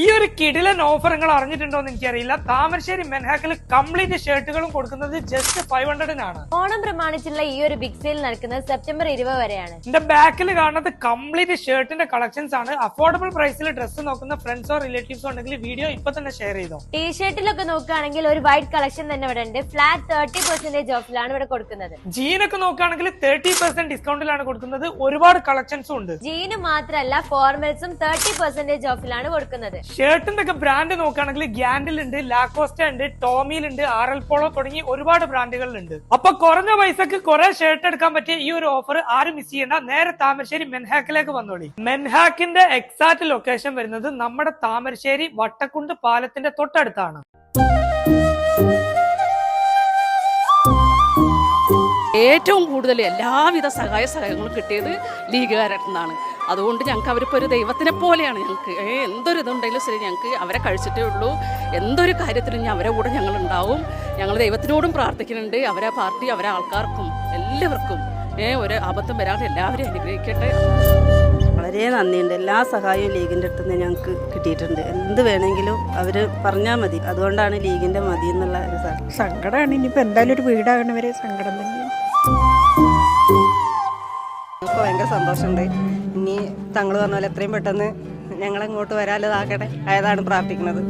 ഈ ഒരു കിടിലൻ ഓഫർ നിങ്ങൾ അറിഞ്ഞിട്ടുണ്ടോ എന്ന് എനിക്കറിയില്ല. താമരശ്ശേരി മെൻഹാക്കിൽ കംപ്ലീറ്റ് ഷർട്ടുകളും കൊടുക്കുന്നത് ജസ്റ്റ് 500-നാണ്. ഓണം പ്രമാണിച്ചുള്ള ഈ ഒരു ബിഗ് സെയിൽ നടക്കുന്നത് സെപ്റ്റംബർ 20 വരെയാണ്. എന്റെ ബാക്കിൽ കാണുന്നത് കംപ്ലീറ്റ് ഷർട്ടിന്റെ കളക്ഷൻസ് ആണ്. അഫോർഡബിൾ പ്രൈസിൽ ഡ്രസ്സ് നോക്കുന്ന ഫ്രണ്ട്സോ റിലേറ്റീവ്സോ ഉണ്ടെങ്കിൽ വീഡിയോ ഇപ്പൊ തന്നെ ഷെയർ ചെയ്തോ. ടീഷർട്ടിലൊക്കെ നോക്കുകയാണെങ്കിൽ ഒരു വൈറ്റ് കളക്ഷൻ തന്നെ ഇവിടെ ഉണ്ട്. ഫ്ലാറ്റ് 30% ഓഫിലാണ് ഇവിടെ കൊടുക്കുന്നത്. ജീനൊക്കെ നോക്കുകയാണെങ്കിൽ 30% ഡിസ്കൗണ്ടിലാണ് കൊടുക്കുന്നത്. ഒരുപാട് കളക്ഷൻസും ഉണ്ട്. ജീന് മാത്രമല്ല ഫോർമൽസും 30% ഓഫിലാണ് കൊടുക്കുന്നത്. ഷർട്ടിന്റെ ഒക്കെ ബ്രാൻഡ് നോക്കുകയാണെങ്കിൽ ഗ്യാൻഡിൽ ഉണ്ട്, ലാക്കോസ്റ്റ ഉണ്ട്, ടോമിയിൽ ഉണ്ട്, RL പോളോ തുടങ്ങി ഒരുപാട് ബ്രാൻഡുകളിലുണ്ട്. അപ്പൊ കുറഞ്ഞ പൈസക്ക് കുറെ ഷർട്ട് എടുക്കാൻ പറ്റിയ ഈ ഒരു ഓഫർ ആരും മിസ് ചെയ്യണ്ട. നേരെ താമരശ്ശേരി മെൻഹാക്കിലേക്ക് വന്നോളി. മെൻഹാക്കിന്റെ എക്സാക്ട് ലൊക്കേഷൻ വരുന്നത് നമ്മുടെ താമരശ്ശേരി വട്ടക്കുണ്ട് പാലത്തിന്റെ തൊട്ടടുത്താണ്. ഏറ്റവും കൂടുതൽ എല്ലാവിധ സഹായങ്ങളും കിട്ടിയത് ലീഗുകാരുടെ നിന്നാണ്. അതുകൊണ്ട് ഞങ്ങൾക്ക് അവരിപ്പോൾ ഒരു ദൈവത്തിനെ പോലെയാണ്. ഞങ്ങൾക്ക് എന്തൊരു ഇതുണ്ടെങ്കിലും ശരി, ഞങ്ങൾക്ക് അവരെ കഴിച്ചിട്ടേ ഉള്ളൂ. എന്തൊരു കാര്യത്തിലും അവരെ കൂടെ ഞങ്ങളുണ്ടാവും. ഞങ്ങൾ ദൈവത്തിനോടും പ്രാർത്ഥിക്കുന്നുണ്ട്. അവരെ പാർട്ടി, അവരെ ആൾക്കാർക്കും എല്ലാവർക്കും ഒരു അബദ്ധം വരാതെ എല്ലാവരും അനുഗ്രഹിക്കട്ടെ. വളരെ നന്ദിയുണ്ട്. എല്ലാ സഹായവും ലീഗിൻ്റെ അടുത്ത് നിന്ന് ഞങ്ങൾക്ക് കിട്ടിയിട്ടുണ്ട്. എന്ത് വേണമെങ്കിലും അവർ പറഞ്ഞാൽ മതി. അതുകൊണ്ടാണ് ലീഗിൻ്റെ മതി എന്നുള്ള ഒരു സങ്കടമാണ്. ഇനിയിപ്പോൾ എന്തായാലും ഒരു വീടാകണവരെ സങ്കടം തന്നെയാണ്. നമുക്ക് ഭയങ്കര സന്തോഷമുണ്ട്. ഇനി തങ്ങൾ പറഞ്ഞ പോലെ എത്രയും പെട്ടെന്ന് ഞങ്ങളങ്ങോട്ട് വരാലതാക്കട്ടെ. അതാണ് പ്രാർത്ഥിക്കുന്നത്.